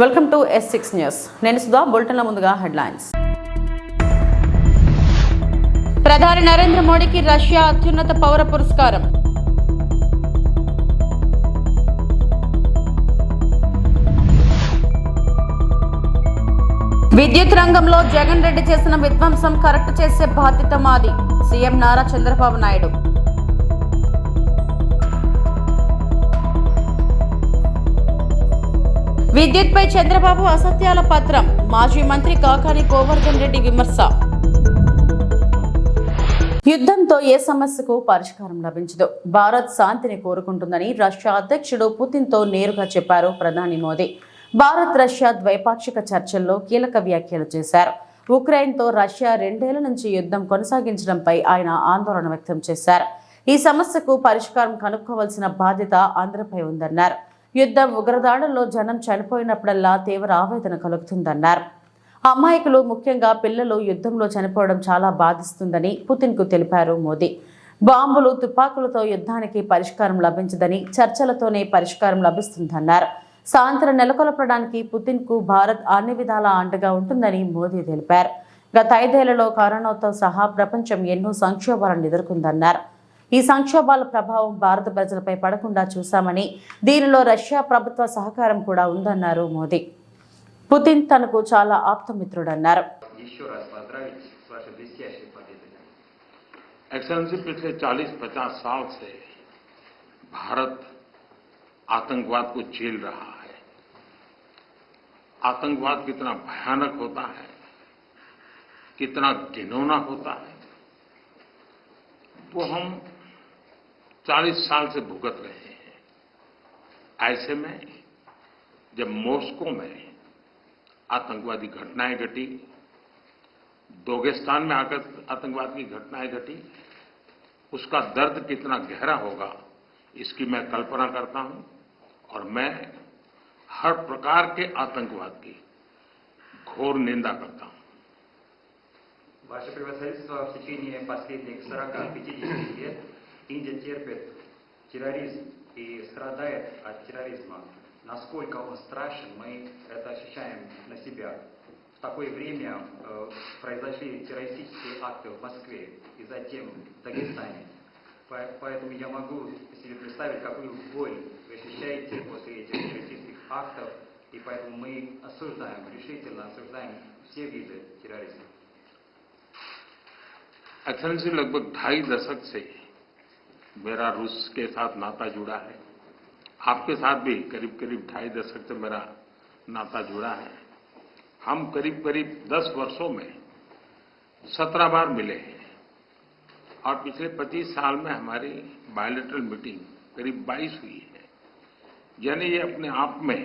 Welcome to S6 news. నేను సుధా. బులెటిన్ల ముందుగా headlines. ప్రధాని నరేంద్ర మోడీకి రష్యా అత్యున్నత పౌర పురస్కారం. విద్యుత్ రంగంలో జగన్ రెడ్డి చేసిన విధ్వంసం కరెక్ట్ చేసే బాధ్యత మాది. సీఎం నారా చంద్రబాబు నాయుడు. విద్యుత్పై చంద్రబాబు అసత్యాల పత్రం. మాజీ మంత్రి కాకాని గోవర్ధన్ రెడ్డి విమర్శ. యుద్ధంతో ఏ సమస్యకు పరిష్కారం లభించదు. భారత్ శాంతిని కోరుకుంటుందని రష్యా అధ్యక్షుడు పుతిన్తో నేరుగా చెప్పారు ప్రధాని మోదీ. భారత్ రష్యా ద్వైపాక్షిక చర్చల్లో కీలక వ్యాఖ్యలు చేశారు. ఉక్రెయిన్తో రష్యా 2 ఏళ్ల నుంచి యుద్ధం కొనసాగించడంపై ఆయన ఆందోళన వ్యక్తం చేశారు. ఈ సమస్యకు పరిష్కారం కనుక్కోవాల్సిన బాధ్యత అందరిపై ఉందన్నారు. యుద్ధం ఉగ్రదాడుల్లో జనం చనిపోయినప్పుడల్లా తీవ్ర ఆవేదన కలుగుతుందన్నారు. అమాయకులు, ముఖ్యంగా పిల్లలు యుద్ధంలో చనిపోవడం చాలా బాధిస్తుందని పుతిన్కు తెలిపారు మోదీ. బాంబులు, తుపాకులతో యుద్ధానికి పరిష్కారం లభించదని, చర్చలతోనే పరిష్కారం లభిస్తుందన్నారు. శాంతిని నెలకొల్పడానికి పుతిన్కు భారత్ అన్ని విధాలా అండగా ఉంటుందని మోదీ తెలిపారు. గత 5 ఏళ్లలో కరోనాతో సహా ప్రపంచం ఎన్నో సంక్షోభాలను ఎదుర్కొందన్నారు. ఈ సంక్షోభాల ప్రభావం భారత ప్రజలపై పడకుండా చూశామని, దీనిలో రష్యా ప్రభుత్వ సహకారం కూడా ఉందన్నారు మోదీ. పుతిన్ తనకు చాలా ఆప్తమిత్రుడన్నారు. एक्सेलेंसी, पिछले 40-50 साल से भारत आतंकवाद को झेल रहा है। आतंकवाद कितना भयानक होता है, कितना घिनौना होता है, वो हम 40 साल से भुगत रहे हैं। ऐसे में जब मॉस्को में आतंकवादी घटनाएं घटी, दोगेस्तान में आकर आतंकवाद की घटनाएं घटी, उसका दर्द कितना गहरा होगा इसकी मैं कल्पना करता हूं और मैं हर प्रकार के आतंकवाद की घोर निंदा करता हूं. Ваше превосходительство, в течение последних 40-50 лет Индия терпит терроризм и страдает от терроризма. Насколько он страшен, мы это ощущаем на себя. В такое время произошли террористические акты в Москве и затем в Дагестане. Поэтому я могу себе представить, какую боль вы ощущаете после этих террористических актов, и поэтому мы осуждаем, решительно осуждаем все виды терроризма. एक्सेलेंसी, लगभग 2.5 दशक से मेरा रूस के साथ नाता जुड़ा है. आपके साथ भी करीब 2.5 दशक से मेरा नाता जुड़ा है. हम करीब 10 वर्षों में 17 बार मिले हैं और पिछले 25 साल में हमारी बायलैटरल मीटिंग करीब 22 हुई है. यानी ये अपने आप में,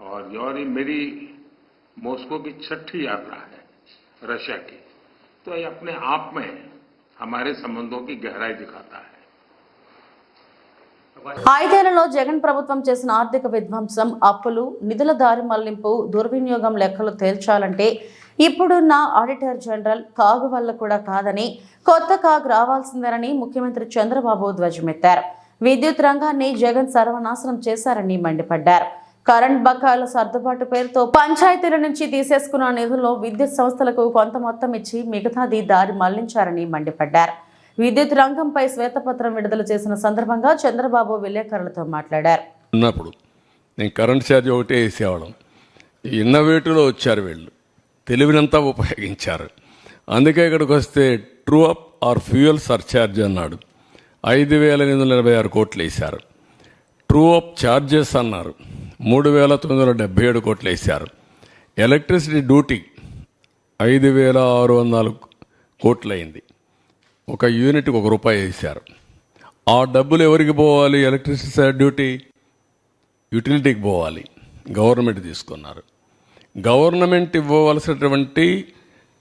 और ये मेरी मॉस्को की 6ठी यात्रा है रशिया की, तो ये अपने आप में हमारे संबंधों की गहराई दिखाता है. 5 ఏళ్లలో జగన్ ప్రభుత్వం చేసిన ఆర్థిక విధ్వంసం, అప్పులు, నిధుల దారి మళ్లింపు, దుర్వినియోగం లెక్కలు తేల్చాలంటే ఇప్పుడున్న ఆడిటర్ జనరల్ కాగు వల్ల కూడా కాదని, కొత్త కాగు రావాల్సిందేనని ముఖ్యమంత్రి చంద్రబాబు ధ్వజమెత్తారు. విద్యుత్ రంగాన్ని జగన్ సర్వనాశనం చేశారని మండిపడ్డారు. కరెంట్ బకాయిల సర్దుబాటు పేరుతో పంచాయతీల నుంచి తీసేసుకున్న నిధుల్లో విద్యుత్ సంస్థలకు కొంత మొత్తం ఇచ్చి మిగతాది దారి మళ్లించారని మండిపడ్డారు. విద్యుత్ రంగంపై శ్వేతపత్రం విడుదల చేసిన సందర్భంగా చంద్రబాబు విలేకరులతో మాట్లాడారు. ఉన్నప్పుడు నేను కరెంట్ ఛార్జ్ ఒకటే వేసేవాళ్ళం. ఇన్నోవేటివ్లో వచ్చారు వీళ్ళు, తెలివినంతా ఉపయోగించారు. అందుకే ఇక్కడికి వస్తే true up or fuel surcharge అన్నాడు. 5,846 కోట్లు వేశారు. ట్రూ అప్ ఛార్జెస్ అన్నారు, 3,977 కోట్లు వేశారు. ఎలక్ట్రిసిటీ డ్యూటీ 5,604 కోట్లు అయింది. ఒక యూనిట్కి ₹1 వేశారు. ఆ డబ్బులు ఎవరికి పోవాలి? ఎలక్ట్రిసిటీ డ్యూటీ యూటిలిటీకి పోవాలి. గవర్నమెంట్ తీసుకున్నారు. గవర్నమెంట్ ఇవ్వవలసినటువంటి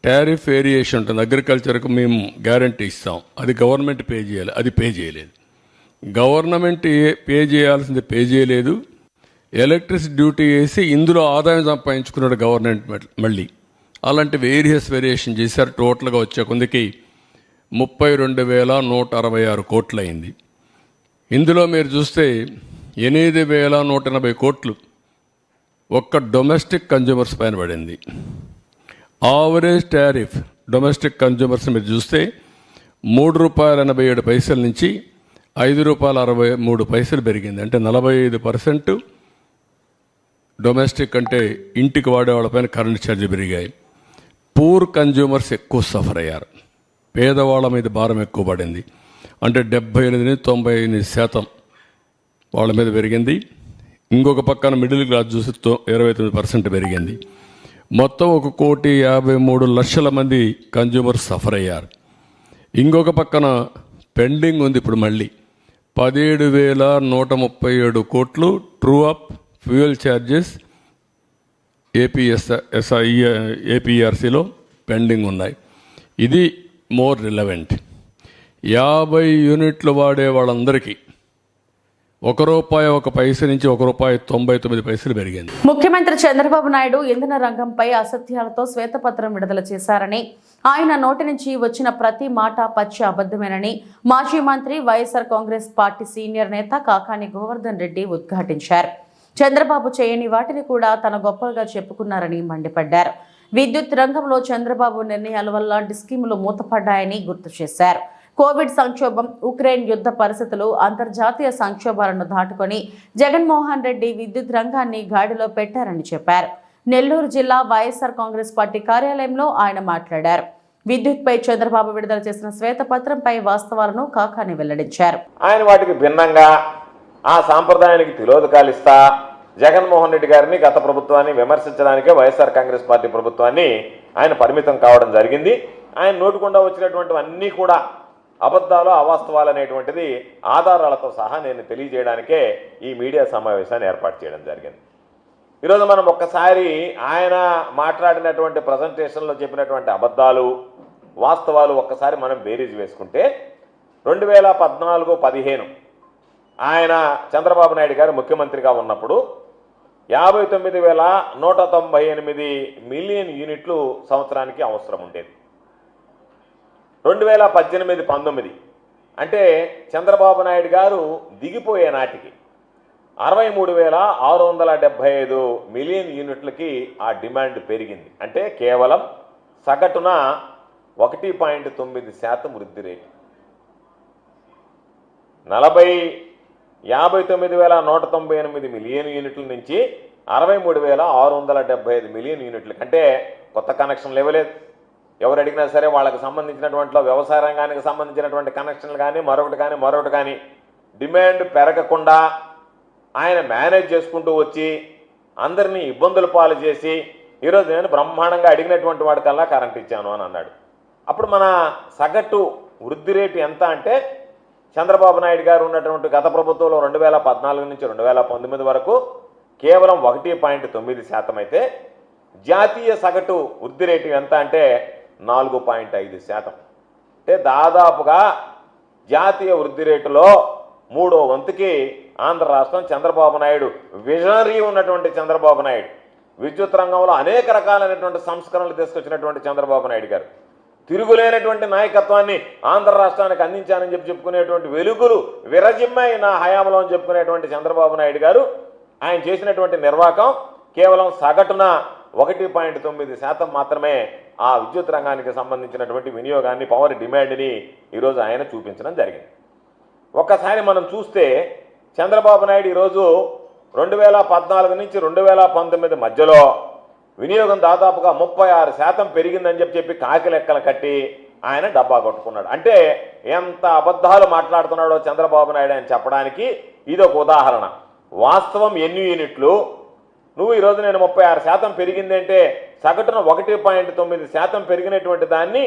టారిఫ్ వేరియేషన్ ఉంటుంది. అగ్రికల్చర్కు మేము గ్యారంటీ ఇస్తాం, అది గవర్నమెంట్ పే చేయాలి, అది పే చేయలేదు. గవర్నమెంట్ పే చేయాల్సింది పే చేయలేదు. ఎలక్ట్రిసిటీ డ్యూటీ వేసి ఇందులో ఆదాయం సంపాదించుకున్నాడు గవర్నమెంట్. మళ్ళీ అలాంటి వేరియేషన్ చేశారు. టోటల్గా వచ్చే కొందికి 32,166 కోట్లు అయింది. ఇందులో మీరు చూస్తే 8,180 కోట్లు ఒక్క డొమెస్టిక్ కన్జ్యూమర్స్ పైన పడింది. ఆవరేజ్ టారిఫ్ డొమెస్టిక్ కన్జ్యూమర్స్ మీరు చూస్తే ₹3.87 నుంచి ₹5.63 పెరిగింది. అంటే 45% డొమెస్టిక్ అంటే ఇంటికి వాడే వాళ్ళపైన కరెంట్ ఛార్జీ పెరిగాయి. పూర్ కన్జ్యూమర్స్ ఎక్కువ సఫర్ అయ్యారు. పేదవాళ్ళ మీద భారం ఎక్కువ పడింది. అంటే 78-98% వాళ్ళ మీద పెరిగింది. ఇంకొక పక్కన మిడిల్ క్లాస్ చూసి 29% పెరిగింది. మొత్తం 1,53,00,000 మంది కన్జ్యూమర్స్ సఫర్ అయ్యారు. ఇంకొక పక్కన పెండింగ్ ఉంది ఇప్పుడు మళ్ళీ 17,137 కోట్లు ట్రూ అప్ ఫ్యూయల్ ఛార్జెస్ ఏపీఆర్సీలో పెండింగ్ ఉన్నాయి. ఇది మోర్ రిలవెంట్. 50 యూనిట్లు వాడే వాళ్ళందరికీ ₹1 నుంచి ₹1.99 పెరిగింది. ముఖ్యమంత్రి చంద్రబాబు నాయుడు ఇంధన రంగంపై అసత్యాలతో శ్వేతపత్రం విడుదల చేశారని, ఆయన నోటి నుంచి వచ్చిన ప్రతి మాట పచ్చి అబద్ధమేనని మాజీ మంత్రి వైఎస్ఆర్ కాంగ్రెస్ పార్టీ సీనియర్ నేత కాకాని గోవర్ధన్ రెడ్డి ఉద్ఘాటించారు. చంద్రబాబు చేయని వాటిని కూడా తన గొప్పగా చెప్పుకున్నారని మండిపడ్డారు. విద్యుత్ రంగంలో చంద్రబాబు నిర్ణయాల వల్ల డిస్కీములు మూతపడ్డాయని గుర్తు చేశారు. కోవిడ్ సంక్షోభం, ఉక్రెయిన్ యుద్ధ పరిస్థితులు, అంతర్జాతీయ సంక్షోభాలను దాటుకొని జగన్మోహన్ రెడ్డి విద్యుత్ రంగాన్ని గాడిలో పెట్టారని చెప్పారు. నెల్లూరు జిల్లా వైఎస్ఆర్ కాంగ్రెస్ పార్టీ కార్యాలయంలో ఆయన మాట్లాడారు. విద్యుత్పై చంద్రబాబు విడుదల చేసిన శ్వేతపత్రంపై వాస్తవాలను కాకాని వెల్లడించారు. ఆయన వాటికి భిన్నంగా ఆ సాంప్రదాయానికి తిలోదకాలిస్తా జగన్మోహన్ రెడ్డి గారిని, గత ప్రభుత్వాన్ని విమర్శించడానికే వైఎస్ఆర్ కాంగ్రెస్ పార్టీ ప్రభుత్వాన్ని ఆయన పరిమితం కావడం జరిగింది. ఆయన నోటికుండా వచ్చినటువంటివన్నీ కూడా అబద్ధాలు, అవాస్తవాలు అనేటువంటిది ఆధారాలతో సహా నేను తెలియజేయడానికే ఈ మీడియా సమావేశాన్ని ఏర్పాటు చేయడం జరిగింది. ఈరోజు మనం ఒక్కసారి ఆయన మాట్లాడినటువంటి ప్రజెంటేషన్లో చెప్పినటువంటి అబద్ధాలు, వాస్తవాలు ఒక్కసారి మనం బేరీజ్ వేసుకుంటే 2014-15 ఆయన చంద్రబాబు నాయుడు గారు ముఖ్యమంత్రిగా ఉన్నప్పుడు 59,198 మిలియన్ యూనిట్లు సంవత్సరానికి అవసరం ఉండేది. 2018-19 అంటే చంద్రబాబు నాయుడు గారు దిగిపోయే నాటికి 63,675 మిలియన్ యూనిట్లకి ఆ డిమాండ్ పెరిగింది. అంటే కేవలం సగటున 1.9% వృద్ధి రేటు. 59,198 మిలియన్ యూనిట్ల నుంచి 63,675 మిలియన్ యూనిట్ల కంటే కొత్త కనెక్షన్లు ఇవ్వలేదు. ఎవరు అడిగినా సరే వాళ్ళకి సంబంధించినటువంటి వ్యవసాయ రంగానికి సంబంధించినటువంటి కనెక్షన్లు కానీ మరొకటి కానీ డిమాండ్ పెరగకుండా ఆయన మేనేజ్ చేసుకుంటూ వచ్చి అందరినీ ఇబ్బందులు పాలు చేసి ఈరోజు నేను బ్రహ్మాండంగా అడిగినటువంటి వాడికల్లా కరెంట్ ఇచ్చాను అని అన్నాడు. అప్పుడు మన సగటు వృద్ధి రేటు ఎంత అంటే చంద్రబాబు నాయుడు గారు ఉన్నటువంటి గత ప్రభుత్వంలో 2014 నుంచి 2019 వరకు కేవలం 1.9% అయితే జాతీయ సగటు వృద్ధి రేటు ఎంత అంటే 4.5%. అంటే దాదాపుగా జాతీయ వృద్ధి రేటులో 3వ వంతుకి ఆంధ్ర రాష్ట్రం చంద్రబాబు నాయుడు విజనరీ ఉన్నటువంటి చంద్రబాబు నాయుడు, విద్యుత్ రంగంలో అనేక రకాలైనటువంటి సంస్కరణలు తీసుకొచ్చినటువంటి చంద్రబాబు నాయుడు గారు, తిరుగులేనటువంటి నాయకత్వాన్ని ఆంధ్ర రాష్ట్రానికి అందించానని చెప్పుకునేటువంటి వెలుగులు విరజిమ్మాయి నా హయాంలో అని చెప్పుకునేటువంటి చంద్రబాబు నాయుడు గారు ఆయన చేసినటువంటి నిర్వాహకం కేవలం సగటున 1.9% మాత్రమే ఆ విద్యుత్ రంగానికి సంబంధించినటువంటి వినియోగాన్ని, పవర్ డిమాండ్ని ఈరోజు ఆయన చూపించడం జరిగింది. ఒక్కసారి మనం చూస్తే చంద్రబాబు నాయుడు ఈరోజు 2014 నుంచి 2019 మధ్యలో వినియోగం దాదాపుగా 36% పెరిగిందని చెప్పి కాకి లెక్కలు కట్టి ఆయన డబ్బా కొట్టుకున్నాడు. అంటే ఎంత అబద్ధాలు మాట్లాడుతున్నాడో చంద్రబాబు నాయుడు అని చెప్పడానికి ఇదొక ఉదాహరణ. వాస్తవం ఎన్ని యూనిట్లు, నువ్వు ఈరోజు నేను 36% పెరిగిందంటే సగటున 1.9% పెరిగినటువంటి దాన్ని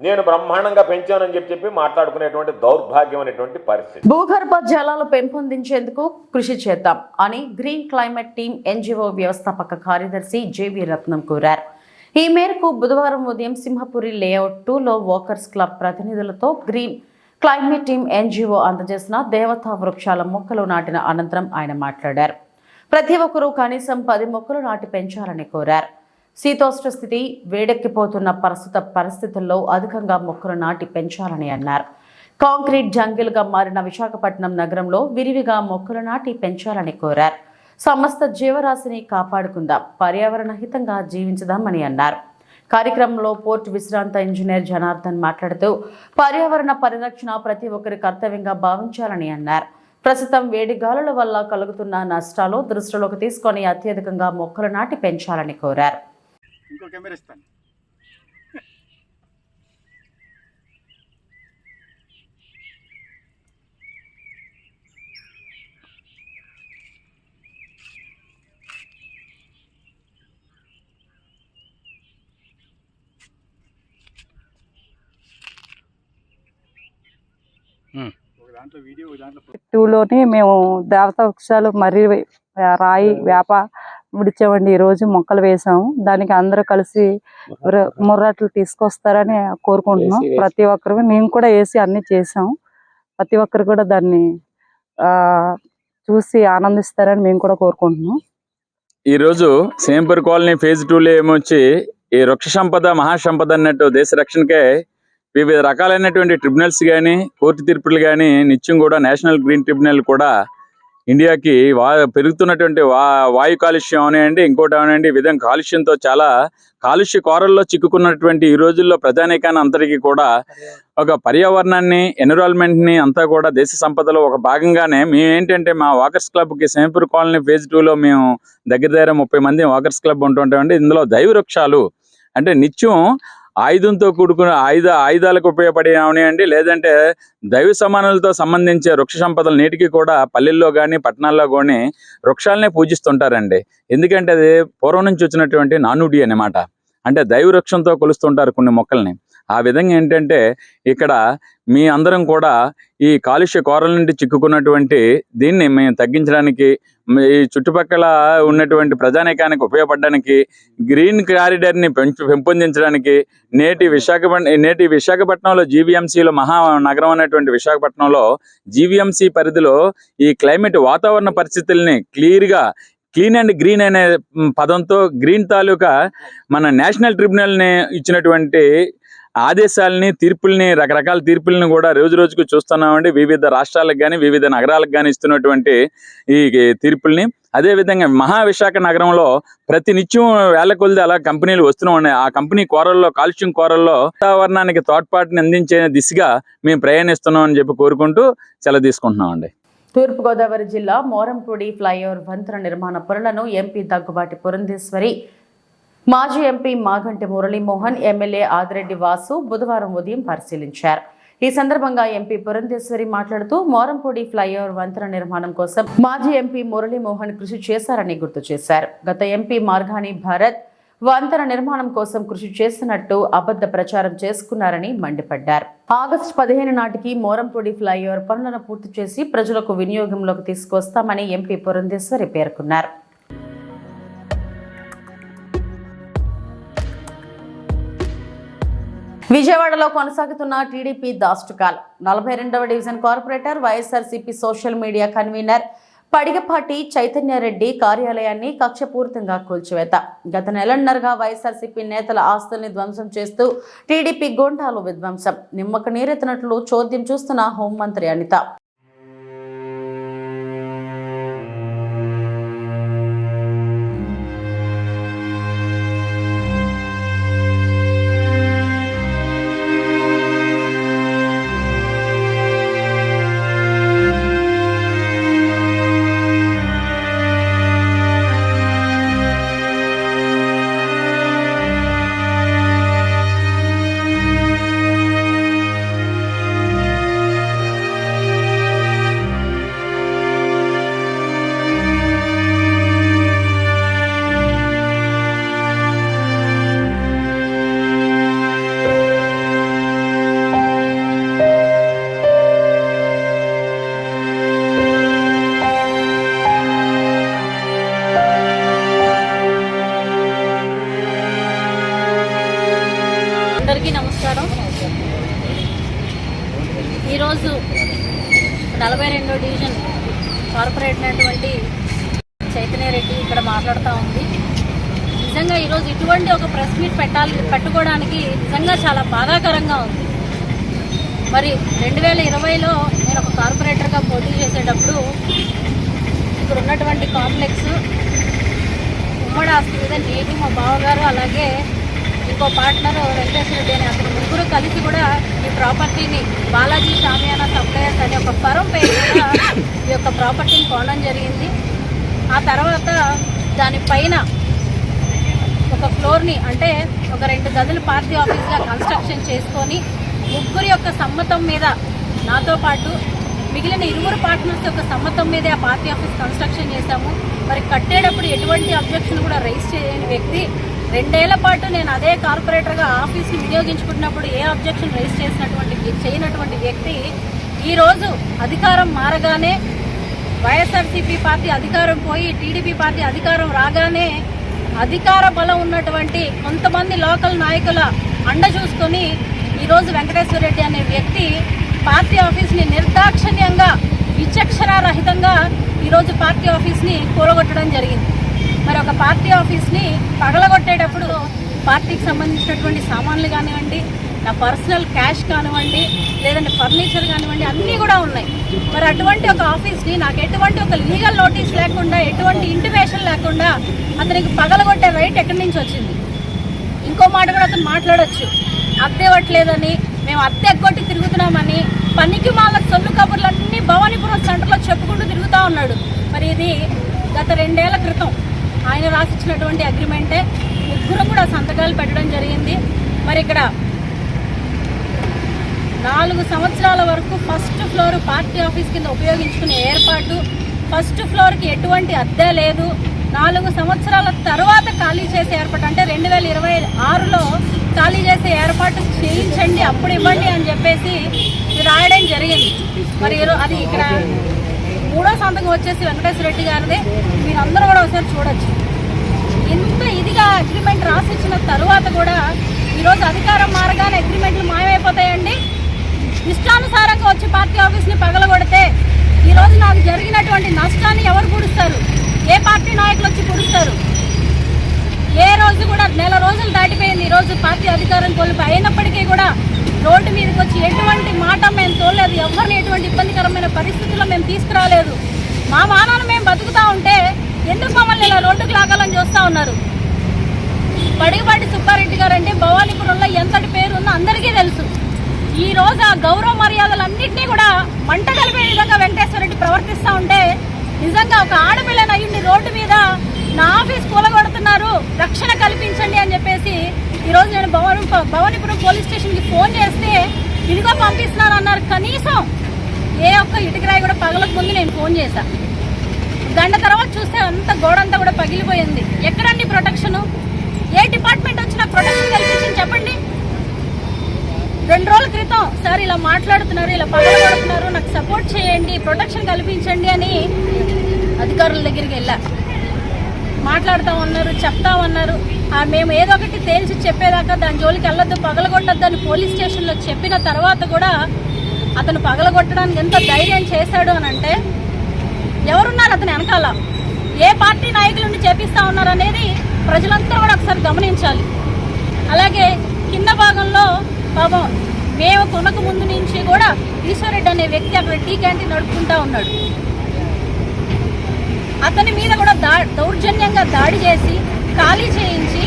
నేను బ్రహ్మాండంగా పెంచానని చెప్పి మాట్లాడుకునేటువంటి దౌర్భాగ్యం అనేటువంటి పరిస్థితి. భూగర్భ జలాలు పెంపొందించేందుకు కృషి చేద్దాం అని గ్రీన్ క్లైమేట్ టీమ్ ఎన్జిఓ వ్యవస్థాపక కార్యదర్శి జేవి రత్నం కోరారు. ఈ మేరకు బుధవారం ఉదయం సింహపురి లేఅవుట్ 2లో వాకర్స్ క్లబ్ ప్రతినిధులతో గ్రీన్ క్లైమేట్ టీమ్ ఎన్జిఓ అందజేసిన దేవతా వృక్షాల మొక్కలు నాటిన అనంతరం ఆయన మాట్లాడారు. ప్రతి ఒక్కరూ కనీసం 10 మొక్కలు నాటి పెంచాలని కోరారు. శీతోష్ణ స్థితి వేడెక్కిపోతున్న ప్రస్తుత పరిస్థితుల్లో అధికంగా మొక్కలు నాటి పెంచాలని అన్నారు. కాంక్రీట్ జంగిల్గా మారిన విశాఖపట్నం నగరంలో విరివిగా మొక్కలు నాటి పెంచాలని కోరారు. సమస్త జీవరాశిని కాపాడుకుందాం, పర్యావరణ హితంగా జీవించుదామని అన్నారు. కార్యక్రమంలో పోర్ట్ విశ్రాంత ఇంజనీర్ జనార్దన్ మాట్లాడుతూ పర్యావరణ పరిరక్షణ ప్రతి ఒక్కరి కర్తవ్యంగా భావించాలని అన్నారు. ప్రస్తుతం వేడి గాలుల వల్ల కలుగుతున్న నష్టాలు దృష్టిలోకి తీసుకొని అత్యధికంగా మొక్కలు నాటి పెంచాలని కోరారు. టూలోనే మేము దేవతా వృక్షాలు మర్రి రాయి వేప విడిచామండి. ఈ రోజు మొక్కలు వేసాము. దానికి అందరూ కలిసి ముర్రాట్లు తీసుకొస్తారని కోరుకుంటున్నాం. ప్రతి ఒక్కరు మేము కూడా వేసి అన్ని చేసాము. ప్రతి ఒక్కరు కూడా దాన్ని చూసి ఆనందిస్తారని మేము కూడా కోరుకుంటున్నాం. ఈరోజు సేంపూర్ కాలనీ ఫేజ్ 2లో ఏమొచ్చి ఈ వృక్ష సంపద మహాసంపద అన్నట్టు దేశ రక్షణకే వివిధ రకాలైనటువంటి ట్రిబ్యునల్స్ కానీ కోర్టు తీర్పులు కానీ నిత్యం కూడా నేషనల్ గ్రీన్ ట్రిబ్యునల్ కూడా ఇండియాకి పెరుగుతున్నటువంటి వాయు కాలుష్యం అవనండి, ఇంకోటి అవనండి, ఈ విధంగా కాలుష్యంతో చాలా కాలుష్య కోరల్లో చిక్కుకున్నటువంటి ఈ రోజుల్లో ప్రజానీకాన్ని అందరికీ కూడా ఒక పర్యావరణాన్ని ఎన్విరాన్మెంట్ని అంతా కూడా దేశ సంపదలో ఒక భాగంగానే మేము ఏంటంటే మా వాకర్స్ క్లబ్కి సేంపూర్ కాలనీ ఫేజ్ 2లో మేము దగ్గర 30 మంది వాకర్స్ క్లబ్ ఉంటుంటామండి. ఇందులో దైవ వృక్షాలు అంటే నిత్యం ఆయుధంతో కూడుకున్న ఆయుధాలకు ఉపయోగపడే అవనివ్వండి, లేదంటే దైవ సమానులతో సంబంధించే వృక్ష సంపదలు నేటికి కూడా పల్లెల్లో కానీ పట్టణాల్లో కానీ వృక్షాలనే పూజిస్తుంటారండి. ఎందుకంటే అది పూర్వం నుంచి వచ్చినటువంటి నానుడి అన్నమాట. అంటే దైవ వృక్షంతో కొలుస్తుంటారు కొన్ని మొక్కల్ని. ఆ విధంగా ఏంటంటే ఇక్కడ మీ అందరం కూడా ఈ కాలుష్య కోరల నుండి చిక్కుకున్నటువంటి దీన్ని మేము తగ్గించడానికి, ఈ చుట్టుపక్కల ఉన్నటువంటి ప్రజానీకానికి ఉపయోగపడడానికి, గ్రీన్ కారిడార్ని పెంపొందించడానికి నేటి విశాఖపట్నంలో జీవీఎంసీలో మహానగరం అనేటువంటి విశాఖపట్నంలో జీవీఎంసీ పరిధిలో ఈ క్లైమేట్ వాతావరణ పరిస్థితుల్ని క్లీన్ అండ్ గ్రీన్ అనే పదంతో గ్రీన్ తాలూకా మన నేషనల్ ట్రిబ్యునల్ని ఇచ్చినటువంటి ఆదేశాలని, తీర్పుల్ని, రకరకాల తీర్పుల్ని కూడా రోజు రోజుకు చూస్తున్నామండి. వివిధ రాష్ట్రాలకు కానీ వివిధ నగరాలకు కానీ ఇస్తున్నటువంటి ఈ తీర్పుల్ని. అదేవిధంగా మహావిశాఖ నగరంలో ప్రతి నిత్యం వేల కొద్ది అలా కంపెనీలు వస్తూనే ఉన్నాయి. ఆ కంపెనీ కాలుష్యం కోరల్లో వాతావరణానికి తోడ్పాటుని అందించే దిశగా మేము ప్రయాణిస్తున్నాం అని చెప్పి కోరుకుంటూ సెలవు తీసుకుంటున్నామండి. తూర్పుగోదావరి జిల్లా మోరంపూడి ఫ్లైఓవర్ వంతెన నిర్మాణ పనులను ఎంపీ దగ్గుబాటి పురంధేశ్వరి, మాజీ ఎంపీ మాగంటి మురళీమోహన్, ఎమ్మెల్యే ఆదిరెడ్డి వాసు బుధవారం ఉదయం పరిశీలించారు. ఈ సందర్భంగా ఎంపీ పురంధేశ్వరి మాట్లాడుతూ మోరంపూడి ఫ్లైఓవర్ వంతెన నిర్మాణం కోసం మాజీ ఎంపీ మురళీమోహన్ కృషి చేశారని గుర్తు చేశారు. గత ఎంపీ మార్గాని భరత్ వంతెన నిర్మాణం కోసం కృషి చేసినట్టు అబద్ధ ప్రచారం చేసుకున్నారని మండిపడ్డారు. ఆగస్టు 15 నాటికి మోరంపూడి ఫ్లైఓవర్ పనులను పూర్తి చేసి ప్రజలకు వినియోగంలోకి తీసుకొస్తామని ఎంపీ పురంధేశ్వరి పేర్కొన్నారు. విజయవాడలో కొనసాగుతున్న టీడీపీ దాష్టికాలు. 42వ division corporator YSRCP social media convener Padigapati Chaitanya Reddy కార్యాలయాన్ని కక్షపూరితంగా కూల్చివేత. గత నెలన్నరగా వైఎస్ఆర్సీపీ నేతల ఆస్తుల్ని ధ్వంసం చేస్తూ టీడీపీ గూండాలు విధ్వంసం. నిమ్మక నీరెత్తినట్లు చోద్యం చూస్తున్న హోంమంత్రి అనిత. అందరికీ నమస్కారం. ఈరోజు 42వ డివిజన్ కార్పొరేటర్ అయినటువంటి చైతన్యారెడ్డి ఇక్కడ మాట్లాడుతూ ఉంది. నిజంగా ఈరోజు ఇటువంటి ఒక ప్రెస్ మీట్ పెట్టుకోవడానికి నిజంగా చాలా బాధాకరంగా ఉంది. మరి 2020లో నేను ఒక కార్పొరేటర్గా పోటీ చేసేటప్పుడు ఇక్కడ ఉన్నటువంటి కాంప్లెక్స్ ఉమ్మడి ఆస్తి మీద నేను, మా బావగారు, అలాగే ఇంకో పార్ట్నర్ వెంకటేశ్వర రెడ్డి అని అతను ముగ్గురు కలిసి కూడా ఈ ప్రాపర్టీని బాలాజీ షామియానా సప్లయర్స్ అనే ఒక ఫరం పేరు మీద ఈ యొక్క ప్రాపర్టీని కొనడం జరిగింది. ఆ తర్వాత దానిపైన ఒక ఫ్లోర్ని అంటే ఒక 2 గదులు పార్టీ ఆఫీస్గా కన్స్ట్రక్షన్ చేసుకొని ముగ్గురి యొక్క సమ్మతం మీద నాతో పాటు మిగిలిన 2 పార్ట్నర్స్ యొక్క సమ్మతం మీదే ఆ పార్టీ ఆఫీస్ కన్స్ట్రక్షన్ చేశాము. మరి కట్టేటప్పుడు ఎటువంటి అబ్జెక్షన్ కూడా రైజ్ చేయని వ్యక్తి 2 ఏళ్ల పాటు నేను అదే కార్పొరేటర్గా ఆఫీస్ని వినియోగించుకున్నప్పుడు ఏ అబ్జెక్షన్ రైజ్ చేయనటువంటి వ్యక్తి ఈరోజు అధికారం మారగానే వైఎస్ఆర్సీపీ పార్టీ అధికారం పోయి టీడీపీ పార్టీ అధికారం రాగానే అధికార బలం ఉన్నటువంటి కొంతమంది లోకల్ నాయకుల అండ చూసుకొని ఈరోజు వెంకటేశ్వర రెడ్డి అనే వ్యక్తి పార్టీ ఆఫీస్ని నిర్దాక్షిణ్యంగా విచక్షణారహితంగా ఈరోజు పార్టీ ఆఫీస్ని కూలగొట్టడం జరిగింది. మరి ఒక పార్టీ ఆఫీస్ని పగలగొట్టేటప్పుడు పార్టీకి సంబంధించినటువంటి సామాన్లు కానివ్వండి, నా పర్సనల్ క్యాష్ కానివ్వండి, లేదంటే ఫర్నిచర్ కానివ్వండి, అన్నీ కూడా ఉన్నాయి. మరి అటువంటి ఒక ఆఫీస్ని నాకు ఎటువంటి ఒక లీగల్ నోటీస్ లేకుండా, ఎటువంటి ఇంటిమేషన్ లేకుండా అతనికి పగలగొట్టే రైట్ ఎక్కడి నుంచి వచ్చింది? ఇంకో మాట కూడా అతను మాట్లాడొచ్చు, అద్దె ఇవ్వట్లేదని, మేము అద్దె ఎగ్గొట్టి తిరుగుతున్నామని, పనికి మాల సొల్లు కబుర్లన్నీ భవానీపురం సెంటర్లో చెప్పుకుంటూ తిరుగుతూ ఉన్నాడు. మరి ఇది గత 2 ఏళ్ల క్రితం ఆయన రాసిచ్చినటువంటి అగ్రిమెంటే. ముగ్గురు కూడా సంతకాలు పెట్టడం జరిగింది. మరి ఇక్కడ 4 సంవత్సరాల వరకు ఫస్ట్ ఫ్లోర్ పార్టీ ఆఫీస్ కింద ఉపయోగించుకునే ఏర్పాటు, ఫస్ట్ ఫ్లోర్కి ఎటువంటి అద్దె లేదు. 4 సంవత్సరాల తర్వాత ఖాళీ చేసే ఏర్పాటు అంటే 2026లో ఖాళీ చేసే ఏర్పాటు చేయించండి, అప్పుడు ఇవ్వండి అని చెప్పేసి రాయడం జరిగింది. మరి అది ఇక్కడ 3వ సంతకం వచ్చేసి వెంకటేశ్వర రెడ్డి గారిదే. మీరందరూ కూడా ఒకసారి చూడొచ్చు. ఇంత ఇదిగా అగ్రిమెంట్ రాసిచ్చిన తర్వాత కూడా ఈరోజు అధికారం మారగానే అగ్రిమెంట్లు మాయమైపోతాయండి. ఇష్టానుసారంగా వచ్చి పార్టీ ఆఫీస్ని పగలగొడితే ఈరోజు నాకు జరిగినటువంటి నష్టాన్ని ఎవరు పూడుస్తారు? ఏ పార్టీ నాయకులు వచ్చి పూడుస్తారు? ఏ రోజు కూడా 1 రోజులు దాటిపోయింది. ఈరోజు పార్టీ అధికారం కోల్పోయి అయినప్పటికీ కూడా రోడ్డు మీదకి వచ్చి ఎటువంటి మాట మేము తోలేదు, ఎవరిని ఎటువంటి ఇబ్బందికరమైన పరిస్థితుల్లో మేము తీసుకురాలేదు. మా మానాన్ని మేము బతుకుతా ఉంటే ఎందుకు మమ్మల్ని ఇలా రోడ్డుకు లాగాలని చూస్తూ ఉన్నారు? పడిగపాటి సుబ్బారెడ్డి గారు అంటే భవానీపురంలో ఎంతటి పేరు ఉందో అందరికీ తెలుసు. ఈ రోజు ఆ గౌరవ మర్యాదలన్నింటినీ కూడా మంట కలిపే విధంగా వెంకటేశ్వర రెడ్డి ప్రవర్తిస్తూ ఉంటే నిజంగా ఒక ఆడపిల్లని అయ్యుండి రోడ్డు మీద నా ఆఫీస్ కూలగొడుతున్నారు, రక్షణ కల్పించండి అని చెప్పేసి ఈరోజు నేను భవానీపురం పోలీస్ స్టేషన్కి ఫోన్ చేస్తే ఇదిగో పంపిస్తున్నాను అన్నారు. కనీసం ఏ ఒక్క ఇటుకరాయి కూడా పగలక ముందు నేను ఫోన్ చేశాను. గంట తర్వాత చూస్తే అంత గోడంతా కూడా పగిలిపోయింది. ఎక్కడండి ప్రొటెక్షను? ఏ డిపార్ట్మెంట్ వచ్చినా ప్రొటెక్షన్ కల్పించింది చెప్పండి? 2 రోజుల క్రితం సార్ ఇలా మాట్లాడుతున్నారు, ఇలా పగలగొడుతున్నారు, నాకు సపోర్ట్ చేయండి, ప్రొటెక్షన్ కల్పించండి అని అధికారుల దగ్గరికి వెళ్ళా. మాట్లాడుతూ ఉన్నారు, చెప్తా ఉన్నారు. మేము ఏదో ఒకటి తేల్చి చెప్పేదాకా దాని జోలికి వెళ్ళొద్దు, పగలగొట్టద్దు అని పోలీస్ స్టేషన్లో చెప్పిన తర్వాత కూడా అతను పగలగొట్టడానికి ఎంత ధైర్యం చేశాడు అని అంటే ఎవరున్నారు అతను వెనకాల? ఏ పార్టీ నాయకులను చేపిస్తా ఉన్నారు అనేది ప్రజలంతా కూడా ఒకసారి గమనించాలి. అలాగే కింద భాగంలో పాపం మేము కొనక ముందు నుంచి కూడా ఈశ్వరెడ్డి అనే వ్యక్తి అక్కడ టీ క్యాంటీన్ నడుపుకుంటా ఉన్నాడు. అతని మీద కూడా దౌర్జన్యంగా దాడి చేసి ఖాళీ చేయించి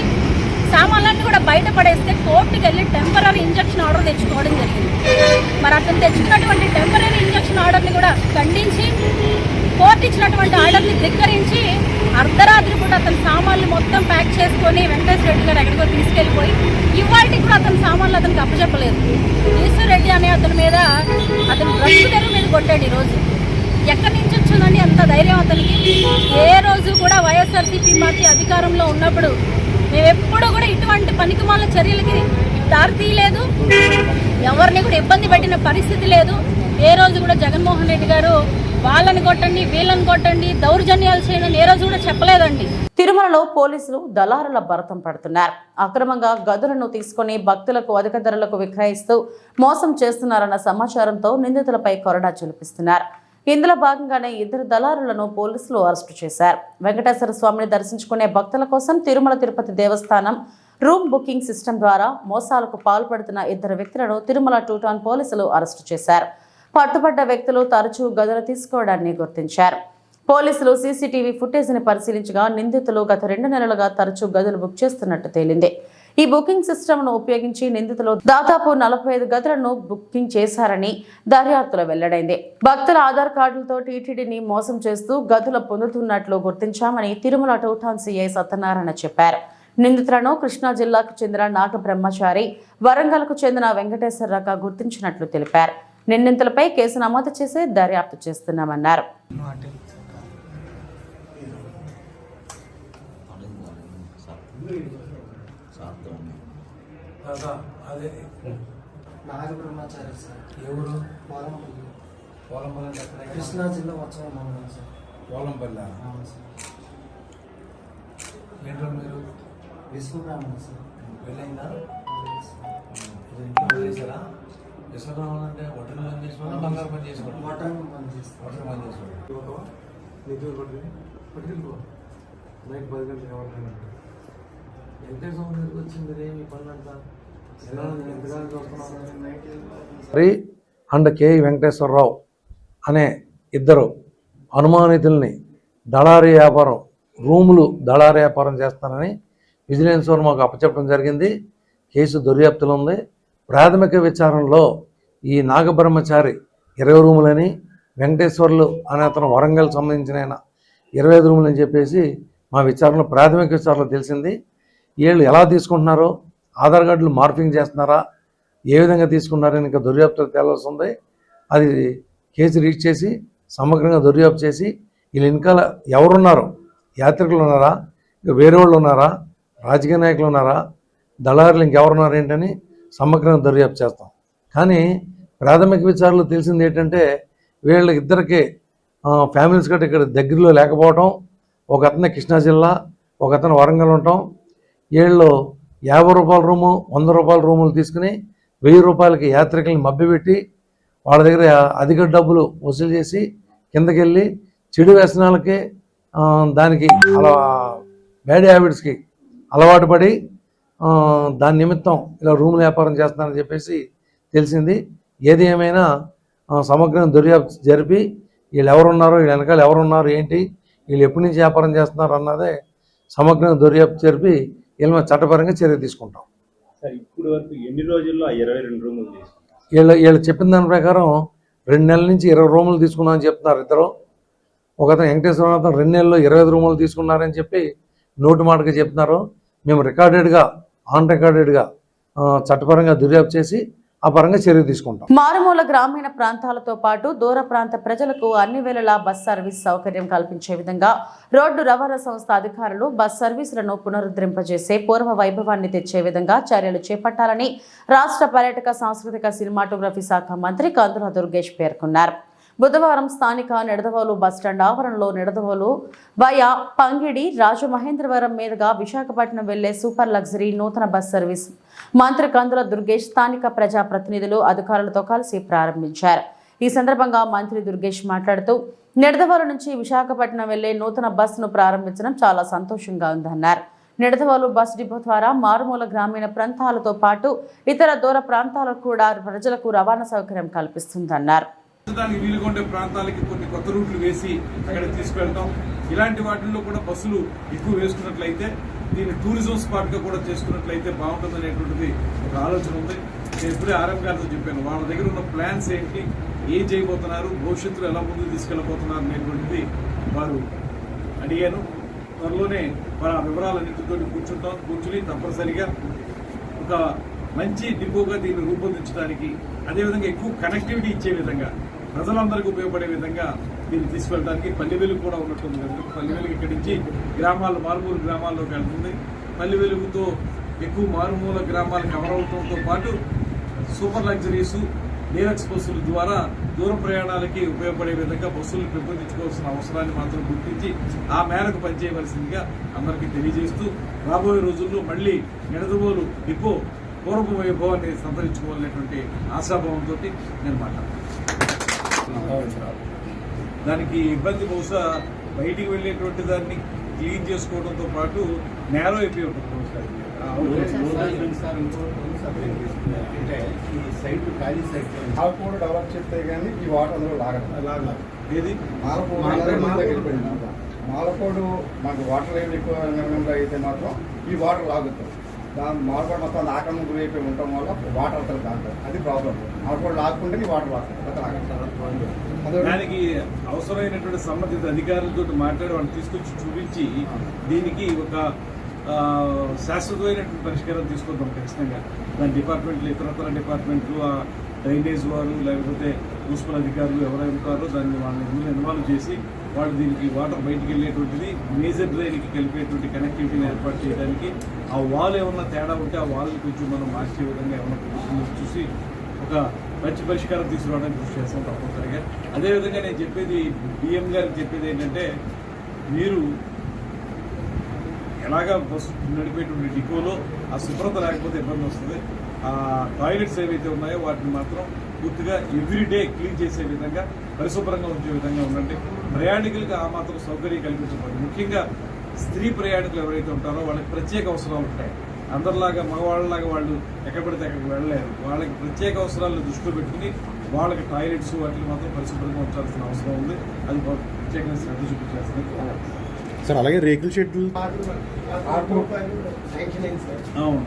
సామాన్లన్నీ కూడా బయటపడేస్తే కోర్టుకు వెళ్ళి టెంపరీ ఇంజక్షన్ ఆర్డర్ తెచ్చుకోవడం జరిగింది. మరి అతను తెచ్చుకున్నటువంటి టెంపరీ ఇంజక్షన్ ఆర్డర్ని కూడా ఖండించి కోర్టు ఇచ్చినటువంటి ఆర్డర్ని ధిక్కరించి అర్ధరాత్రి కూడా అతని సామాన్లు మొత్తం ప్యాక్ చేసుకొని వెంకటేశ్వర రెడ్డి గారు ఎక్కడికో తీసుకెళ్లిపోయి ఇవాళకి కూడా అతని సామాన్లు అతనికి అప్పచెప్పలేదు. ఈశ్వర్ రెడ్డి అనే అతని మీద అతను డ్రగ్స్ తెరువు మీద కొట్టాడు. ఈరోజు ఎక్కడి నుంచి వచ్చిందండి అంత ధైర్యం అతనికి? ఏ రోజు కూడా వైఎస్ఆర్సీపీ పార్టీ అధికారంలో ఉన్నప్పుడు మేమెప్పుడు కూడా ఇటువంటి పనికిమాల చర్యలకి దారి తీయలేదు, ఎవరిని కూడా ఇబ్బంది పెట్టిన పరిస్థితి లేదు. ఏ రోజు కూడా జగన్మోహన్ రెడ్డి గారు వాళ్ళని కొట్టండి, వీళ్ళని కొట్టండి, దౌర్జన్యాలు చేయండి ఏ రోజు కూడా చెప్పలేదండి. తిరుమలలో పోలీసులు దళారుల భరతం పడుతున్నారు. అక్రమంగా గదులను తీసుకుని భక్తులకు అధిక ధరలకు విక్రయిస్తూ మోసం చేస్తున్నారన్న సమాచారంతో నిందితులపై కొరడా చూపిస్తున్నారు. ఇందులో భాగంగానే 2 దళారులను పోలీసులు అరెస్టు చేశారు. వెంకటేశ్వర స్వామిని దర్శించుకునే భక్తుల కోసం తిరుమల తిరుపతి దేవస్థానం రూమ్ బుకింగ్ సిస్టమ్ ద్వారా మోసాలకు పాల్పడుతున్న 2 వ్యక్తులను తిరుమల 2 టౌన్ పోలీసులు అరెస్టు చేశారు. పట్టుబడ్డ వ్యక్తులు తరచూ గదులు తీసుకోవడాన్ని గుర్తించారు. పోలీసులు సీసీటీవీ ఫుటేజ్ని పరిశీలించగా నిందితులు గత 2 నెలలుగా తరచూ గదులు బుక్ చేస్తున్నట్టు తేలింది. ఈ బుకింగ్ సిస్టమ్ను ఉపయోగించి నిందితులు దాదాపు 45 గదులను బుకింగ్ చేశారని దర్యాప్తులో వెల్లడైంది. భక్తుల ఆధార్ కార్డులతో టీటీడీని మోసం చేస్తూ గదులు పొందుతున్నట్లు గుర్తించామని తిరుమల టౌన్ సీఐ సత్యనారాయణ చెప్పారు. నిందితులను కృష్ణా జిల్లాకు చెందిన నాగబ్రహ్మచారి, వరంగల్కు చెందిన వెంకటేశ్వరరావు గుర్తించినట్లు తెలిపారు. నిందితులపై కేసు నమోదు చేసి దర్యాప్తు చేస్తున్నామన్నారు. నాగబ్రహ్మచారి సార్. ఎవరు? పోలంపల్లి. కృష్ణా జిల్లా వచ్చాము మండలం సార్. పోలంపల్లి. ఏంటో మీరు విశ్వబ్రాహ్మణ సార్. పెళ్ళైందా? ఇంట్లో వెళ్ళేసారా? విశ్వబ్రాహ్మణ అంటే వడ్డీలు పని చేసుకోవాలి, బంగారు పని చేసుకోవాలి. వడ్డీలు పని చేసుకోవాలి. నిధులు పట్టుకెళ్ళిపో. నైట్ 10 గంటలకు ఎవరికైనా వెంకటేశ్వర స్వామి దగ్గరికి వచ్చి మీరేమి పనులు అంతా అండ్ కె వెంకటేశ్వరరావు అనే ఇద్దరు అనుమానితుల్ని దళారీ వ్యాపారం, రూములు దళారీ వ్యాపారం చేస్తానని విజిలెన్స్ వారు మాకు అప్పచెప్పడం జరిగింది. కేసు దర్యాప్తులో ఉంది. ప్రాథమిక విచారణలో ఈ నాగబ్రహ్మచారి 20 రూములని, వెంకటేశ్వర్లు అనే అతను వరంగల్ సంబంధించిన 25 రూములని చెప్పేసి మా విచారణలో ప్రాథమిక విచారణలో తెలిసింది. వీళ్ళు ఎలా తీసుకుంటున్నారో, ఆధార్ కార్డులు మార్పింగ్ చేస్తున్నారా, ఏ విధంగా తీసుకున్నారని ఇంకా దర్యాప్తు తేలాల్సి ఉంది. అది కేసు రీచ్ చేసి సమగ్రంగా దర్యాప్తు చేసి వీళ్ళ వెనకాల ఎవరున్నారో, యాత్రికులు ఉన్నారా, ఇంకా వేరే వాళ్ళు ఉన్నారా, రాజకీయ నాయకులు ఉన్నారా, దళారులు ఇంకెవరున్నారు ఏంటని సమగ్రంగా దర్యాప్తు చేస్తాం. కానీ ప్రాథమిక విచారణలో తెలిసింది ఏంటంటే వీళ్ళ ఇద్దరికి ఫ్యామిలీస్ గట్రా ఇక్కడ దగ్గరలో లేకపోవటం, ఒక అతను కృష్ణా జిల్లా, ఒక అతను వరంగల్ ఉండటం. వీళ్ళు 50 రూపాయల రూము, 100 రూపాయల రూములు తీసుకుని 1000 రూపాయలకి యాత్రికుల్ని మభ్యపెట్టి వాళ్ళ దగ్గర అధిక డబ్బులు వసూలు చేసి కిందకెళ్ళి చెడు వ్యసనాలకి, దానికి అలా బ్యాడ్ హ్యాబిట్స్కి అలవాటు పడి దాని నిమిత్తం ఇలా రూముల వ్యాపారం చేస్తున్నారని చెప్పేసి తెలిసింది. ఏది ఏమైనా సమగ్రంగా దర్యాప్తు జరిపి వీళ్ళు ఎవరున్నారో, వీళ్ళ వెనకాల ఎవరున్నారు, ఏంటి, వీళ్ళు ఎప్పటి నుంచి వ్యాపారం చేస్తున్నారు అన్నదే సమగ్రంగా దర్యాప్తు జరిపి వీళ్ళ చట్టపరంగా చర్య తీసుకుంటాం. ఇప్పుడు వరకు ఎన్ని రోజుల్లో 22 రూములు వీళ్ళు చెప్పిన దాని ప్రకారం 2 నెలల నుంచి 20 రూములు తీసుకున్నామని చెప్తున్నారు ఇద్దరు. ఒకతను వెంకటేశ్వర 2 నెలల్లో 25 రూములు తీసుకున్నారని చెప్పి నోటి మాటగా చెప్తున్నారు. మేము రికార్డెడ్గా, ఆన్ రికార్డెడ్గా చట్టపరంగా దర్యాప్తు చేసి ఆ పరంగా చర్య తీసుకుంటాం. మారుమూల గ్రామీణ ప్రాంతాలతో పాటు దూర ప్రాంత ప్రజలకు అన్ని వేళలా బస్ సర్వీస్ సౌకర్యం కల్పించే విధంగా రోడ్డు రవాణా సంస్థ అధికారులు బస్ సర్వీసులను పునరుద్ధరింపజేసే పూర్వ వైభవాన్ని తెచ్చే విధంగా చర్యలు చేపట్టాలని రాష్ట్ర పర్యాటక సాంస్కృతిక సినిమాటోగ్రఫీ శాఖ మంత్రి కందుల దుర్గేష్ పేర్కొన్నారు. బుధవారం స్థానిక నిడదవోలు బస్టాండ్ ఆవరణలో నిడదవోలు వయా పంగిడి రాజమహేంద్రవరం మీదుగా విశాఖపట్నం వెళ్లే సూపర్ లగ్జరీ నూతన బస్ సర్వీస్ మంత్రి కందుల దుర్గేష్ స్థానిక ప్రజాప్రతినిధులు, అధికారులతో కలిసి ప్రారంభించారు. ఈ సందర్భంగా మంత్రి దుర్గేష్ మాట్లాడుతూ నిడదవోలు నుంచి విశాఖపట్నం వెళ్లే నూతన బస్సును ప్రారంభించడం చాలా సంతోషంగా ఉందన్నారు. నిడదవోలు బస్ డిపో ద్వారా మారుమూల గ్రామీణ ప్రాంతాలతో పాటు ఇతర దూర ప్రాంతాలకు కూడా ప్రజలకు రవాణా సౌకర్యం కల్పిస్తుందన్నారు. దానికి వీలుగా ఉండే ప్రాంతాలకి కొన్ని కొత్త రూట్లు వేసి అక్కడ తీసుకెళ్తాం. ఇలాంటి వాటిల్లో కూడా బస్సులు ఎక్కువ వేసుకున్నట్లయితే దీన్ని టూరిజం స్పాట్ గా కూడా చేసుకున్నట్లయితే బాగుంటుంది అనేటువంటిది ఒక ఆలోచన ఉంది. నేను ఇప్పుడే ఆర్ఎం గారితో చెప్పాను, వాళ్ళ దగ్గర ఉన్న ప్లాన్స్ ఏంటి, ఏం చేయబోతున్నారు, భవిష్యత్తులో ఎలా ముందుకు తీసుకెళ్లబోతున్నారు అనేటువంటిది వారు అడిగాను. త్వరలోనే మన వివరాలన్నింటితో కూర్చుని తప్పనిసరిగా ఒక మంచి డిపోగా దీన్ని రూపొందించడానికి, అదేవిధంగా ఎక్కువ కనెక్టివిటీ ఇచ్చే విధంగా, ప్రజలందరికీ ఉపయోగపడే విధంగా దీన్ని తీసుకెళ్ళడానికి పల్లి వెలుగు కూడా ఉన్నట్టుంది కదా. పల్లి వెలుగు ఇక్కడి నుంచి గ్రామాలు, మారుమూల గ్రామాల్లోకి వెళ్తుంది. పల్లి వెలుగుతో ఎక్కువ మారుమూల గ్రామాలు కవర్ అవడంతో పాటు సూపర్ లగ్జరీస్, డీలక్స్ బస్సుల ద్వారా దూర ప్రయాణాలకి ఉపయోగపడే విధంగా బస్సులను పెంపొందించుకోవాల్సిన అవసరాన్ని మాత్రం గుర్తించి ఆ మేరకు పనిచేయవలసిందిగా అందరికీ తెలియజేస్తూ, రాబోయే రోజుల్లో మళ్ళీ నిడదవోలు డిపో పూర్వ వైభవాన్ని సంతరించుకోవాలనేటువంటి ఆశాభావంతో నేను మాట్లాడుతున్నాను. దానికి ఇబ్బంది బహుశా బయటికి వెళ్ళేటువంటి దాన్ని క్లీన్ చేసుకోవడంతో పాటు నేరో అయిపోయి ఉంటుంది. అంటే ఈ సైట్ ఖాళీ సైట్ కూడా డెవలప్ చేస్తే కానీ ఈ వాటర్ అందులో లాగదు. ఏది మాలకోడు మాకు వాటర్ లెవెల్ ఎక్కువ నిర్ణయంలో అయితే మాత్రం ఈ వాటర్ లాగుతాం. దాని మాలకోడు మొత్తం ఆక్రమణ గురైపోయి ఉండటం వల్ల వాటర్ అవుతుంది దాంట్లో, అది ప్రాబ్లం. మాలకోడు లాక్కుంటే ఈ వాటర్ లాగుతుంది. దానికి అవసరమైనటువంటి సంబంధిత అధికారులతో మాట్లాడి వాళ్ళు తీసుకొచ్చి చూపించి దీనికి ఒక శాశ్వతమైనటువంటి పరిష్కారం తీసుకుంటాం ఖచ్చితంగా. దాని డిపార్ట్మెంట్లు, ఇతరతర డిపార్ట్మెంట్లు, డ్రైనేజ్ వారు లేకపోతే మున్సిపల్ అధికారులు ఎవరైనా ఉంటారో దాన్ని వాళ్ళని ఇన్వాల్వ్ చేసి వాళ్ళు దీనికి వాటర్ బయటికి వెళ్ళేటువంటిది మేజర్ డ్రైన్కి కలిపేటువంటి కనెక్టివిటీని ఏర్పాటు చేయడానికి, ఆ వాల్ ఏమన్నా తేడా ఉంటే ఆ వాల్ని కొంచెం మనం మార్చే విధంగా ఏమన్నా చూసి ఒక మంచి పరిష్కారం తీసుకురావడానికి కృషి చేస్తాం తప్పనిసరిగా. అదేవిధంగా నేను చెప్పేది డిఎం గారికి చెప్పేది ఏంటంటే, మీరు ఎలాగా బస్సు నడిపేటువంటి డిపోలో ఆ శుభ్రత లేకపోతే ఇబ్బంది వస్తుంది. ఆ టాయిలెట్స్ ఏవైతే ఉన్నాయో వాటిని మాత్రం పూర్తిగా ఎవ్రీడే క్లీన్ చేసే విధంగా, పరిశుభ్రంగా ఉంచే విధంగా ఉండండి. ప్రయాణికులకు ఆ మాత్రం సౌకర్యం కల్పించబడి, ముఖ్యంగా స్త్రీ ప్రయాణికులు ఎవరైతే ఉంటారో వాళ్ళకి ప్రత్యేక అవసరాలు ఉంటాయి. అందరిలాగా మగవాళ్ళలాగా వాళ్ళు ఎక్కడ పడితే అక్కడికి వెళ్ళలేరు. వాళ్ళకి ప్రత్యేక అవసరాలను దృష్టిలో పెట్టుకుని వాళ్ళకి టాయిలెట్స్ వాటిని మాత్రం పరిశుభ్రంగా ఉంచాల్సిన అవసరం ఉంది. అది ప్రత్యేకంగా శ్రద్ధ చూపించాల్సింది సార్. అలాగే రేకుల షెడ్యూల్ అవును,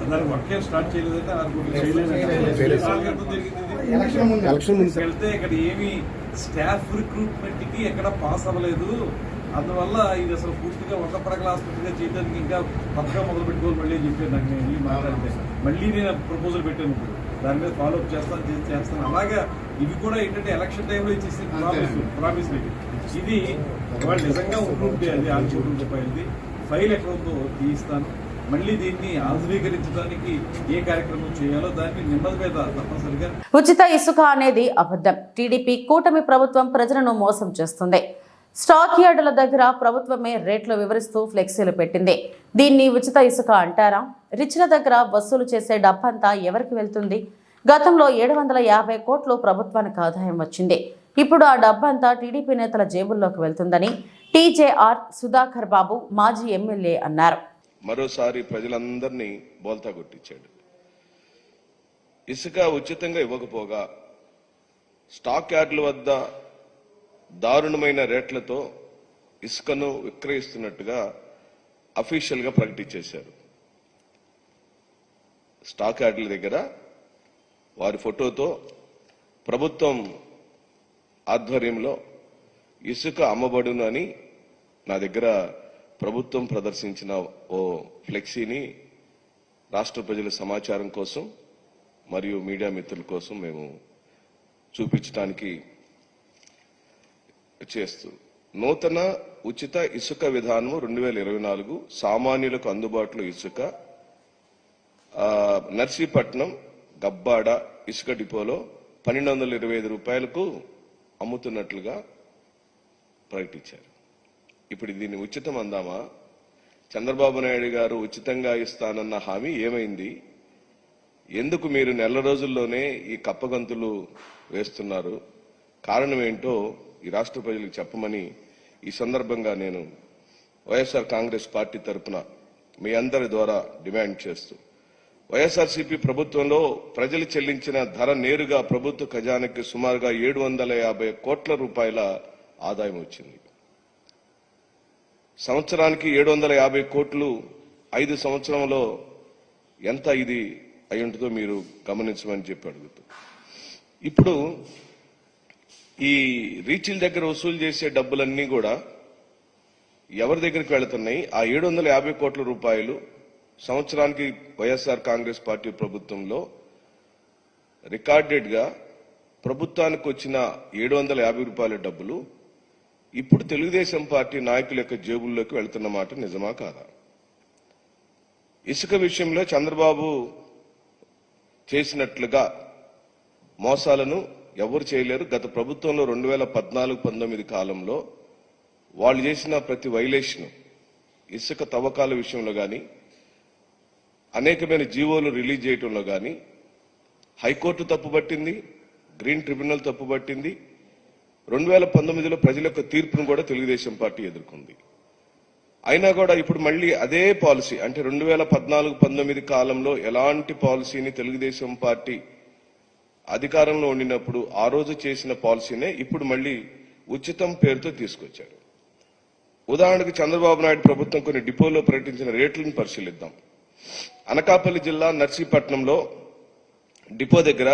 దానికి వర్క్ స్టార్ట్ చేయలేదంటే వెళ్తే ఇక్కడ ఏమి స్టాఫ్ రిక్రూట్మెంట్ కి ఎక్కడ పాస్ అవ్వలేదు. అందువల్ల ఇది అసలు పూర్తిగా ఒక పడకల ఆసుపత్రిగా చేయడానికి ఇంకా కొత్తగా మొదలు పెట్టుకోవాలి మళ్ళీ చెప్పాను. నాకు నేను వెళ్ళి మాట్లాడితే మళ్ళీ నేను ప్రపోజల్ పెట్టాను. ఇప్పుడు దాని మీద ఫాలోఅప్ చేస్తాను. అలాగా ఇవి కూడా ఏంటంటే ఎలక్షన్ టైంలో ఇచ్చేసి ప్రామిస్ ఇది వాళ్ళు నిజంగా ఉంటుంటే అది 6 కోట్ల రూపాయలది ఫైల్ ఎక్కడ ఉందో తీయిస్తాను. మళ్ళీ దీన్ని ఆధునీకరించడానికి ఏ కార్యక్రమం చేయాలో దాన్ని నెమ్మది మీద తప్పనిసరిగా. ఉచిత ఇసుక అనేది అబద్ధం. టీడీపీ కూటమి ప్రభుత్వం ప్రజలను మోసం చేస్తుంది. స్టాక్ యార్డుల దగ్గర ప్రభుత్వమే రేట్లు వివరిస్తూ ఫ్లెక్సీలు పెట్టింది. దీన్ని ఉచిత ఇసుక అంటారా? రిచ్ల దగ్గర వసూలు చేసే డబ్బంతా ఎవరికి వెళ్తుంది? గతంలో 750 కోట్లు ప్రభుత్వానికి ఆదాయం వచ్చింది. ఇప్పుడు ఆ డబ్బంతా టీడీపీ నేతల జేబుల్లోకి వెళ్తుందని టీజేఆర్ సుధాకర్ బాబు మాజీ ఎమ్మెల్యే అన్నారు. మరోసారి ప్రజలందరినీ బోల్తా కొట్టించాడు. ఇసుక ఉచితంగా ఇవ్వకపోగా స్టాక్ యార్డుల వద్ద దారుణమైన రేట్లతో ఇసుకను విక్రయిస్తున్నట్టుగా అఫీషియల్ గా ప్రకటించేశారు. స్టాక్ యార్డుల దగ్గర వారి ఫోటోతో ప్రభుత్వం ఆధ్వర్యంలో ఇసుక అమ్మబడును అని నా దగ్గర ప్రభుత్వం ప్రదర్శించిన ఓ ఫ్లెక్సీని రాష్ట్ర ప్రజల సమాచారం కోసం మరియు మీడియా మిత్రుల కోసం మేము చూపించడానికి చేస్తూ, నూతన ఉచిత ఇసుక విధానం 2024 సామాన్యులకు అందుబాటులో ఇసుక నర్సీపట్నం గబ్బాడ ఇసుక డిపోలో 1225 రూపాయలకు అమ్ముతున్నట్లుగా ప్రకటించారు. ఇప్పుడు దీన్ని ఉచితం అందామా? చంద్రబాబు నాయుడు గారు ఉచితంగా ఇస్తానన్న హామీ ఏమైంది? ఎందుకు మీరు నెల రోజుల్లోనే ఈ కప్పగంతులు వేస్తున్నారు? కారణం ఏంటో ఈ రాష్ట్ర ప్రజలకు చెప్పమని ఈ సందర్భంగా నేను వైఎస్ఆర్ కాంగ్రెస్ పార్టీ తరఫున మీ అందరి ద్వారా డిమాండ్ చేస్తూ, వైఎస్ఆర్సీపీ ప్రభుత్వంలో ప్రజలు చెల్లించిన ధర నేరుగా ప్రభుత్వ ఖజానాకి సుమారుగా 750 కోట్ల రూపాయల ఆదాయం వచ్చింది. సంవత్సరానికి 750 కోట్లు 5 సంవత్సరంలో ఎంత ఇది అయి ఉంటుందో మీరు గమనించమని చెప్పి అడుగుతూ, ఇప్పుడు ఈ రీచ్ల దగ్గర వసూలు చేసే డబ్బులన్నీ కూడా ఎవరి దగ్గరికి వెళుతున్నాయి? ఆ 750 కోట్ల రూపాయలు సంవత్సరానికి వైఎస్ఆర్ కాంగ్రెస్ పార్టీ ప్రభుత్వంలో రికార్డెడ్ గా ప్రభుత్వానికి వచ్చిన 750 రూపాయల డబ్బులు ఇప్పుడు తెలుగుదేశం పార్టీ నాయకుల యొక్క జేబుల్లోకి వెళ్తున్న మాట నిజమా కాదా? ఇసుక విషయంలో చంద్రబాబు చేసినట్లుగా మోసాలను ఎవరు చేయలేరు. గత ప్రభుత్వంలో 2014-19 కాలంలో వాళ్ళు చేసిన ప్రతి వైలేషన్, ఇసుక తవ్వకాల విషయంలో కానీ, అనేకమైన జీవోలు రిలీజ్ చేయడంలో కానీ హైకోర్టు తప్పుపట్టింది, గ్రీన్ ట్రిబ్యునల్ తప్పుపట్టింది. 2019లో ప్రజల యొక్క తీర్పును కూడా తెలుగుదేశం పార్టీ ఎదుర్కొంది. అయినా కూడా ఇప్పుడు మళ్ళీ అదే పాలసీ, అంటే 2014-19 కాలంలో ఎలాంటి పాలసీని తెలుగుదేశం పార్టీ అధికారంలో ఉండినప్పుడు ఆ రోజు చేసిన పాలసీనే ఇప్పుడు మళ్ళీ ఉచితం పేరుతో తీసుకొచ్చారు. ఉదాహరణకు చంద్రబాబు నాయుడు ప్రభుత్వం కొన్ని డిపోలో ప్రకటించిన రేట్లను పరిశీలిద్దాం. అనకాపల్లి జిల్లా నర్సీపట్నంలో డిపో దగ్గర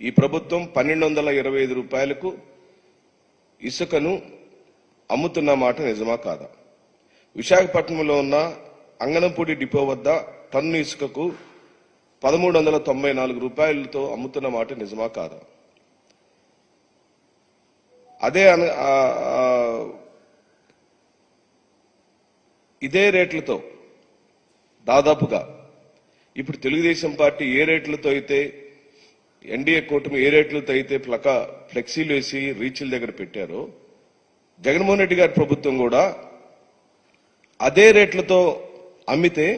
ఈ ప్రభుత్వం 1225 రూపాయలకు ఇసుకను అమ్ముతున్న మాట నిజమా కాదా? విశాఖపట్నంలో ఉన్న అంగనంపూడి డిపో వద్ద టన్ను ఇసుకకు 1394 రూపాయలతో అమ్ముతున్న మాట నిజమా కాదా? ఇదే రేట్లతో దాదాపుగా ఇప్పుడు తెలుగుదేశం పార్టీ ఏ రేట్లతో అయితే, ఎన్డీఏ కూటమి ఏ రేట్లతో అయితే ఫ్లెక్సీలు వేసి రీచ్ల దగ్గర పెట్టారో, జగన్మోహన్ రెడ్డి గారి ప్రభుత్వం కూడా అదే రేట్లతో అమ్మితే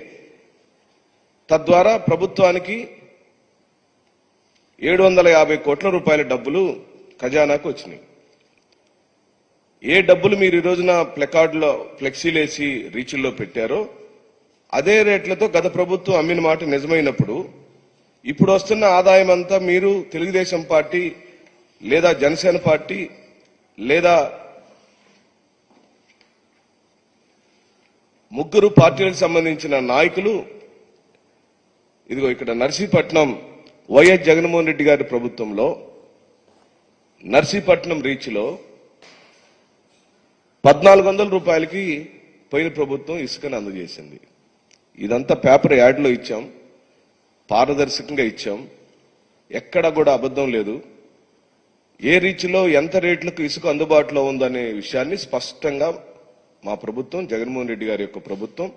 తద్వారా ప్రభుత్వానికి 750 కోట్ల రూపాయల డబ్బులు ఖజానాకు వచ్చినాయి. ఏ డబ్బులు మీరు ఈ రోజున ప్లకార్డులో ఫ్లెక్సీలేసి రీచ్ల్లో పెట్టారో అదే రేట్లతో గత ప్రభుత్వం అమ్మిన మాట నిజమైనప్పుడు ఇప్పుడు వస్తున్న ఆదాయం అంతా మీరు తెలుగుదేశం పార్టీ లేదా జనసేన పార్టీ లేదా ముగ్గురు పార్టీలకు సంబంధించిన నాయకులు ఇదిగో ఇక్కడ నర్సీపట్నం వైఎస్ జగన్మోహన్ రెడ్డి గారి ప్రభుత్వంలో నర్సీపట్నం రీచ్లో 1400 రూపాయలకి పోయిన ప్రభుత్వం ఇసుకను అందజేసింది. ఇదంతా పేపర్ యాడ్లో ఇచ్చాం, పారదర్శకంగా ఇచ్చాం, ఎక్కడ కూడా అబద్ధం లేదు. ఏ రీచ్లో ఎంత రేట్లకు ఇసుక అందుబాటులో ఉందనే విషయాన్ని స్పష్టంగా మా ప్రభుత్వం, జగన్మోహన్ రెడ్డి గారి యొక్క ప్రభుత్వం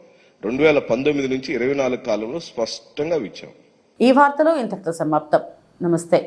2019 నుంచి 24 కాలంలో స్పష్టంగా ఇచ్చాం. ఈ వార్తలో ఇంతటితో సమాప్తం. నమస్తే.